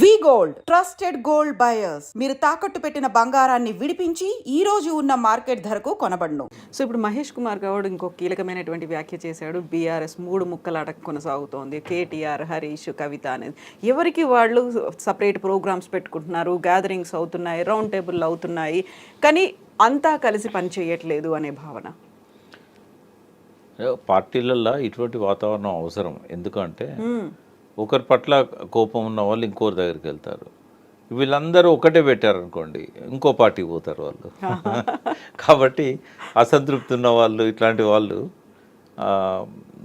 వి gold trusted gold buyers మీరు తాకట్టు పెట్టిన బంగారాన్ని విడిపించి ఈ రోజు ఉన్న మార్కెట్ ధరకు కొనబడును. సో ఇప్పుడు మహేష్ కుమార్ గౌడ్ ఇంకో కీలకమైనటువంటి వ్యాఖ్య చేశాడు. బీఆర్ఎస్ మూడు ముక్కలాట కొనసాగుతోంది. కేటీఆర్, హరీష్, కవిత అనేది ఎవరికి వాళ్ళు సపరేట్ ప్రోగ్రామ్స్ పెట్టుకుంటున్నారు, గ్యాదరింగ్స్ అవుతున్నాయి, రౌండ్ టేబుల్ అవుతున్నాయి, కానీ అంతా కలిసి పని చేయట్లేదు అనే భావన. పార్టీలలో ఇటువంటి వాతావరణం అవసరం. ఎందుకంటే ఒకరి పట్ల కోపం ఉన్న వాళ్ళు ఇంకోరి దగ్గరికి వెళ్తారు. వీళ్ళందరూ ఒకటే పెట్టారనుకోండి, ఇంకో పార్టీకి పోతారు వాళ్ళు. కాబట్టి అసంతృప్తి ఉన్న వాళ్ళు, ఇట్లాంటి వాళ్ళు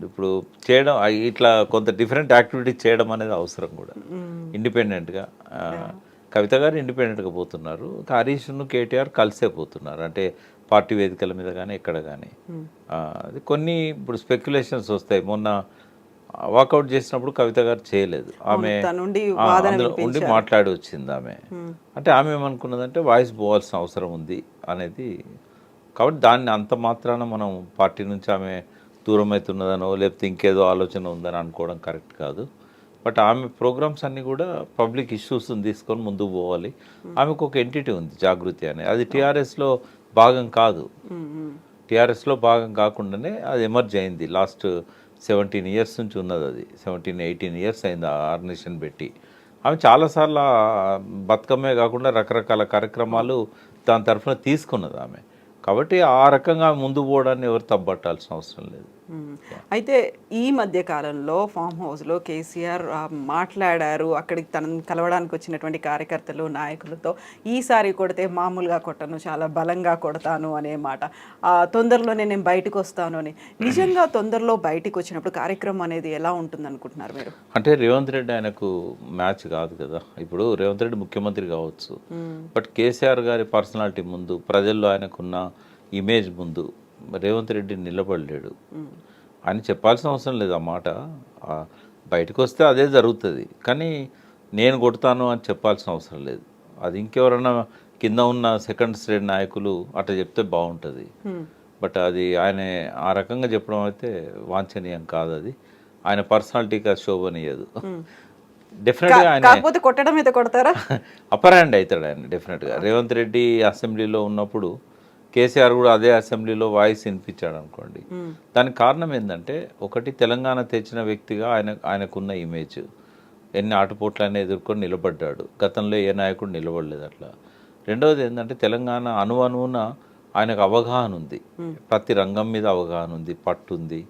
ఇప్పుడు చేయడం, ఇట్లా కొంత డిఫరెంట్ యాక్టివిటీస్ చేయడం అనేది అవసరం కూడా. ఇండిపెండెంట్గా కవిత గారు ఇండిపెండెంట్గా పోతున్నారు, హరీష్ను కేటీఆర్ కలిసే పోతున్నారు. అంటే పార్టీ వేదికల మీద కానీ ఎక్కడ కానీ అది కొన్ని ఇప్పుడు స్పెక్యులేషన్స్ వస్తాయి. మొన్న వాకౌట్ చేసినప్పుడు కవిత గారు చేయలేదు, ఆమె అందులో ఉండి మాట్లాడి వచ్చింది ఆమె. అంటే ఆమె ఏమనుకున్నదంటే వాయిస్ పోవాల్సిన అవసరం ఉంది అనేది. కాబట్టి దాన్ని అంత మాత్రాన మనం పార్టీ నుంచి ఆమె దూరం అవుతున్నదనో లేకపోతే ఇంకేదో ఆలోచన ఉందని అనుకోవడం కరెక్ట్ కాదు. బట్ ఆమె ప్రోగ్రామ్స్ అన్నీ కూడా పబ్లిక్ ఇష్యూస్ని తీసుకొని ముందుకు పోవాలి. ఆమెకు ఒక ఎంటిటీ ఉంది, జాగృతి అనేది. అది టీఆర్ఎస్లో భాగం కాదు. టీఆర్ఎస్లో భాగం కాకుండానే అది ఎమర్జ్ అయింది. లాస్ట్ 17 years నుంచి ఉన్నది. అది 17-18 years అయింది ఆ ఆర్గనైజేషన్ పెట్టి. ఆమె చాలాసార్లు బతుకమ్మే కాకుండా రకరకాల కార్యక్రమాలు దాని తరఫున తీసుకున్నది ఆమె. కాబట్టి ఆ రకంగా ముందు పోవడాన్ని ఎవరు తప్పట్టాల్సిన అవసరం లేదు. అయితే ఈ మధ్య కాలంలో ఫామ్ హౌస్లో కేసీఆర్ మాట్లాడారు. అక్కడికి తనను కలవడానికి వచ్చినటువంటి కార్యకర్తలు, నాయకులతో ఈసారి కొడితే మామూలుగా కొట్టను, చాలా బలంగా కొడతాను అనే మాట. తొందరలోనే నేను బయటకు వస్తాను అని. నిజంగా తొందరలో బయటకు వచ్చినప్పుడు కార్యక్రమం అనేది ఎలా ఉంటుంది అనుకుంటున్నారు మీరు? అంటే రేవంత్ రెడ్డి ఆయనకు మ్యాచ్ కాదు కదా. ఇప్పుడు రేవంత్ రెడ్డి ముఖ్యమంత్రి కావచ్చు, బట్ కేసీఆర్ గారి పర్సనాలిటీ ముందు, ప్రజల్లో ఆయనకున్న ఇమేజ్ ముందు రేవంత్ రెడ్డి నిలబడలేడు. ఆయన చెప్పాల్సిన అవసరం లేదు ఆ మాట. బయటకు వస్తే అదే జరుగుతుంది, కానీ నేను కొడతాను అని చెప్పాల్సిన అవసరం లేదు. అది ఇంకెవరన్నా కింద ఉన్న సెకండ్ స్టేజ్ నాయకులు అట్లా చెప్తే బాగుంటుంది. బట్ అది ఆయన ఆ రకంగా చెప్పడం అయితే వాంఛనీయం కాదు. అది ఆయన పర్సనాలిటీకి అది శోభనీయదు. డెఫినెట్గా ఆయన కొట్టడం అయితే కొడతారా, అప్పర్ హ్యాండ్ అవుతాడు ఆయన డెఫినెట్గా. రేవంత్ రెడ్డి అసెంబ్లీలో ఉన్నప్పుడు కేసీఆర్ కూడా అదే అసెంబ్లీలో వాయిస్ వినిపించాడు అనుకోండి. దానికి కారణం ఏంటంటే, ఒకటి తెలంగాణ తెచ్చిన వ్యక్తిగా ఆయనకున్న ఇమేజ్, ఎన్ని ఆటుపోట్లైనా ఎదుర్కొని నిలబడ్డాడు. గతంలో ఏ నాయకుడు నిలబడలేదు అట్లా. రెండవది ఏంటంటే, తెలంగాణ అణువున ఆయనకు అవగాహన ఉంది, ప్రతి రంగం మీద అవగాహన ఉంది, పట్టు ఉంది.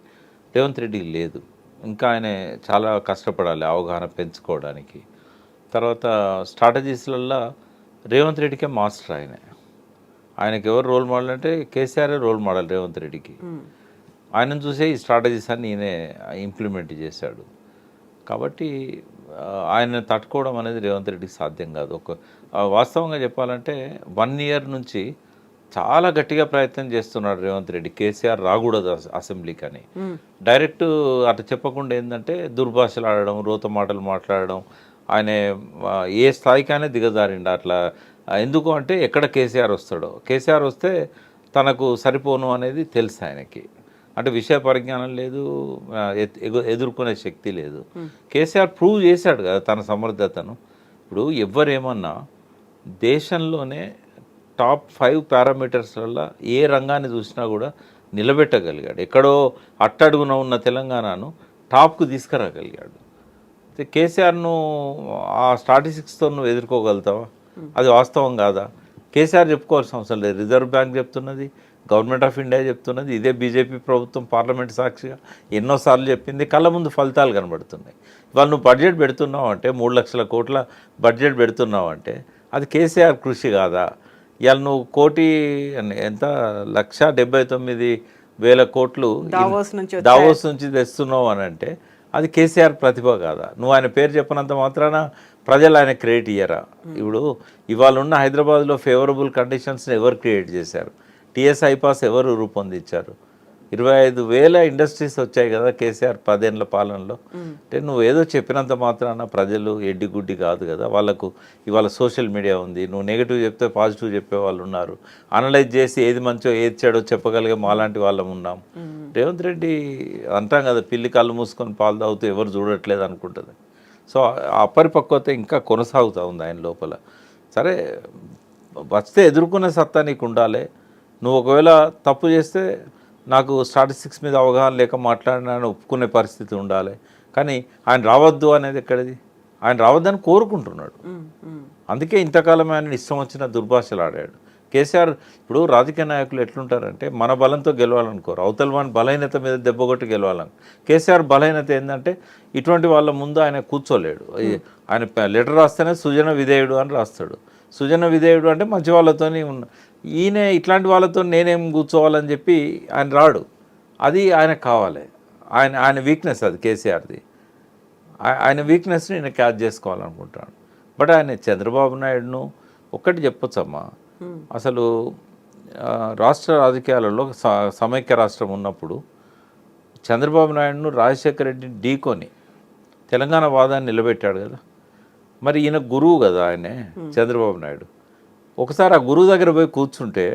రేవంత్ రెడ్డికి లేదు. ఇంకా ఆయన చాలా కష్టపడాలి అవగాహన పెంచుకోవడానికి. తర్వాత స్ట్రాటజీస్లల్లో రేవంత్ రెడ్డికే మాస్టర్ ఆయనకి ఎవరు రోల్ మోడల్ అంటే కేసీఆర్ రోల్ మోడల్ రేవంత్ రెడ్డికి. ఆయనను చూసే ఈ స్ట్రాటజీస్ అన్ని ఈయనే ఇంప్లిమెంట్ చేశాడు. కాబట్టి ఆయన తట్టుకోవడం అనేది రేవంత్ రెడ్డికి సాధ్యం కాదు. వాస్తవంగా చెప్పాలంటే 1 year నుంచి చాలా గట్టిగా ప్రయత్నం చేస్తున్నాడు రేవంత్ రెడ్డి, కేసీఆర్ రాకూడదు అసెంబ్లీకి అని. డైరెక్ట్ అట్లా చెప్పకుండా ఏంటంటే దుర్భాషలు ఆడడం, రోత మాటలు మాట్లాడడం, ఆయన ఏ స్థాయికైనా దిగజారిండు అట్లా. ఎందుకు అంటే ఎక్కడ కేసీఆర్ వస్తాడో, కేసీఆర్ వస్తే తనకు సరిపోను అనేది తెలుసు ఆయనకి. అంటే విషయ పరిజ్ఞానం లేదు, ఎదుర్కొనే శక్తి లేదు. కేసీఆర్ ప్రూవ్ చేశాడు కదా తన సమర్థతను. ఇప్పుడు ఎవరేమన్నా దేశంలోనే టాప్ 5 పారామీటర్స్లలో ఏ రంగాన్ని చూసినా కూడా నిలబెట్టగలిగాడు. ఎక్కడో అట్టడుగున ఉన్న తెలంగాణను టాప్కు తీసుకురాగలిగాడు. కేసీఆర్ను ఆ స్టాటిస్టిక్స్తో నువ్వు ఎదుర్కోగలుగుతావా? అది వాస్తవం కాదా? కేసీఆర్ చెప్పుకోవాల్సిన అవసరం లేదు. రిజర్వ్ బ్యాంక్ చెప్తున్నది, గవర్నమెంట్ ఆఫ్ ఇండియా చెప్తున్నది, ఇదే బీజేపీ ప్రభుత్వం పార్లమెంట్ సాక్షిగా ఎన్నోసార్లు చెప్పింది. కళ్ళ ముందు ఫలితాలు కనబడుతున్నాయి. ఇవాళ నువ్వు బడ్జెట్ పెడుతున్నావు అంటే 3 లక్షల కోట్ల బడ్జెట్ పెడుతున్నావు అంటే అది కేసీఆర్ కృషి కాదా? ఇవాళ నువ్వు ఎంత 1,79,000 కోట్లు దావోస్ నుంచి తెస్తున్నావు అని అంటే అది కేసీఆర్ ప్రతిభ కాదా? నువ్వు ఆయన పేరు చెప్పినంత మాత్రాన ప్రజలు ఆయన క్రియేట్ ఇయ్యరా? ఇప్పుడు ఇవాళ ఉన్న హైదరాబాద్లో ఫేవరబుల్ కండిషన్స్ని ఎవరు క్రియేట్ చేశారు? టీఎస్ ఐపాస్ ఎవరు రూపొందించారు? 25,000 ఇండస్ట్రీస్ వచ్చాయి కదా కేసీఆర్ 10 ఏళ్ల పాలనలో. అంటే నువ్వు ఏదో చెప్పినంత మాత్రాన ప్రజలు ఎడ్డిగుడ్డి కాదు కదా. వాళ్ళకు ఇవాళ సోషల్ మీడియా ఉంది, నువ్వు నెగిటివ్ చెప్తే పాజిటివ్ చెప్పే వాళ్ళు ఉన్నారు. అనలైజ్ చేసి ఏది మంచో ఏది చెడో చెప్పగలిగే మాలాంటి వాళ్ళం ఉన్నాం. రేవంత్ రెడ్డి అంటాం కదా, పిల్లి కళ్ళు మూసుకొని పాలు తాగుతూ ఎవరు చూడట్లేదు అనుకుంటుంది. సో ఆ అపరిపక్వత ఇంకా కొనసాగుతూ ఉంది ఆయన లోపల. సరే వస్తే ఎదుర్కొనే సత్తా నీకు ఉండాలి. నువ్వు ఒకవేళ తప్పు చేస్తే నాకు స్టాటిస్టిక్స్ మీద అవగాహన లేక మాట్లాడినాను ఒప్పుకునే పరిస్థితి ఉండాలి. కానీ ఆయన రావద్దు అనేది ఎక్కడిది? ఆయన రావద్దని కోరుకుంటున్నాడు. అందుకే ఇంతకాలం ఆయన ఇష్టం వచ్చిన దుర్భాషలు ఆడాడు. కేసీఆర్ ఇప్పుడు రాజకీయ నాయకులు ఎట్లుంటారంటే మన బలంతో గెలవాలనుకోరు, అవతల వాని బలహీనత మీద దెబ్బగొట్టి గెలవాలని. కేసీఆర్ బలహీనత ఏంటంటే ఇటువంటి వాళ్ళ ముందు ఆయన కూర్చోలేడు. ఆయన లెటర్ రాస్తేనే సుజన విధేయుడు అని రాస్తాడు. సుజన విధేయుడు అంటే మంచి వాళ్ళతోని ఈయన ఇట్లాంటి వాళ్ళతో నేనేం కూర్చోవాలని చెప్పి ఆయన రాడు. అది ఆయనకు కావాలి. ఆయన వీక్నెస్ అది కేసీఆర్ది. ఆయన వీక్నెస్ని నేను క్యాచ్ చేసుకోవాలనుకుంటాను. బట్ ఆయన చంద్రబాబు నాయుడును ఒక్కటి చెప్పొచ్చమ్మా, అసలు రాష్ట్ర రాజకీయాలలో సమైక్య రాష్ట్రం ఉన్నప్పుడు చంద్రబాబు నాయుడును రాజశేఖర రెడ్డిని ఢీకొని తెలంగాణ వాదాన్ని నిలబెట్టాడు కదా. మరి ఈయన గురువు కదా ఆయనే చంద్రబాబు నాయుడు. ఒకసారి ఆ గురువు దగ్గర పోయి కూర్చుంటే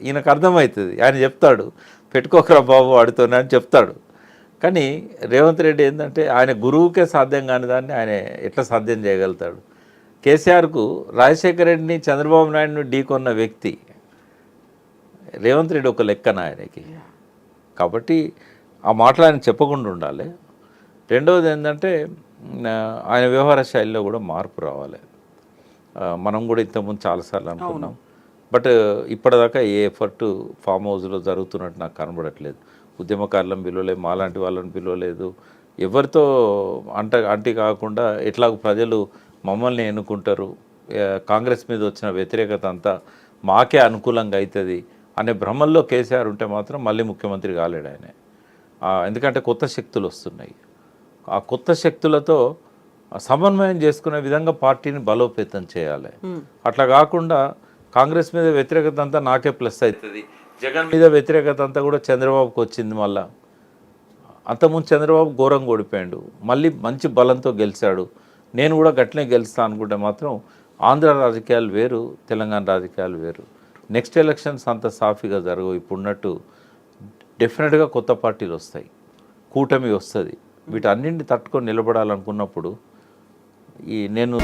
ఈయనకు అర్థమవుతుంది. ఆయన చెప్తాడు పెట్టుకోకరా బాబు వాడితోనే అని చెప్తాడు. కానీ రేవంత్ రెడ్డి ఏంటంటే ఆయన గురువుకే సాధ్యం కాని దాన్ని ఆయన ఎట్లా సాధ్యం చేయగలుగుతాడు? కేసీఆర్కు రాజశేఖర రెడ్డిని చంద్రబాబు నాయుడుని ఢీకొన్న వ్యక్తి రేవంత్ రెడ్డి ఒక లెక్కన ఆయనకి. కాబట్టి ఆ మాటలు ఆయన చెప్పకుండా ఉండాలి. రెండవది ఏంటంటే ఆయన వ్యవహార శైలిలో కూడా మార్పు రావాలి. మనం కూడా ఇంతకుముందు చాలాసార్లు అనుకున్నాం. బట్ ఇప్పటిదాకా ఏ ఎఫర్ట్ ఫామ్ హౌస్లో జరుగుతున్నట్టు నాకు కనబడట్లేదు. ఉద్యమకారులను పిలవలేదు, మాలాంటి వాళ్ళని పిలవలేదు. ఎవరితో అంటి కాకుండా ఎట్లాగో ప్రజలు మమ్మల్ని ఎన్నుకుంటారు, కాంగ్రెస్ మీద వచ్చిన వ్యతిరేకత అంతా మాకే అనుకూలంగా అవుతుంది అనే భ్రమల్లో కేసీఆర్ ఉంటే మాత్రం మళ్ళీ ముఖ్యమంత్రి కాలేడు ఆయన. ఎందుకంటే కొత్త శక్తులు వస్తున్నాయి. ఆ కొత్త శక్తులతో సమన్వయం చేసుకునే విధంగా పార్టీని బలోపేతం చేయాలి. అట్లా కాకుండా కాంగ్రెస్ మీద వ్యతిరేకత అంతా నాకే ప్లస్ అవుతుంది, జగన్ మీద వ్యతిరేకత అంతా కూడా చంద్రబాబుకి వచ్చింది. మళ్ళా అంతకుముందు చంద్రబాబు ఘోరంగా ఓడిపోయాడు, మళ్ళీ మంచి బలంతో గెలిచాడు, నేను కూడా గట్లనే గెలుస్తా అనుకుంటే మాత్రం ఆంధ్ర రాజకీయాలు వేరు, తెలంగాణ రాజకీయాలు వేరు. నెక్స్ట్ ఎలక్షన్స్ అంత సాఫీగా జరగవు. ఇప్పుడున్నట్టు డెఫినెట్గా కొత్త పార్టీలు వస్తాయి, కూటమి వస్తుంది. వీటన్నింటిని తట్టుకొని నిలబడాలనుకున్నప్పుడు నేను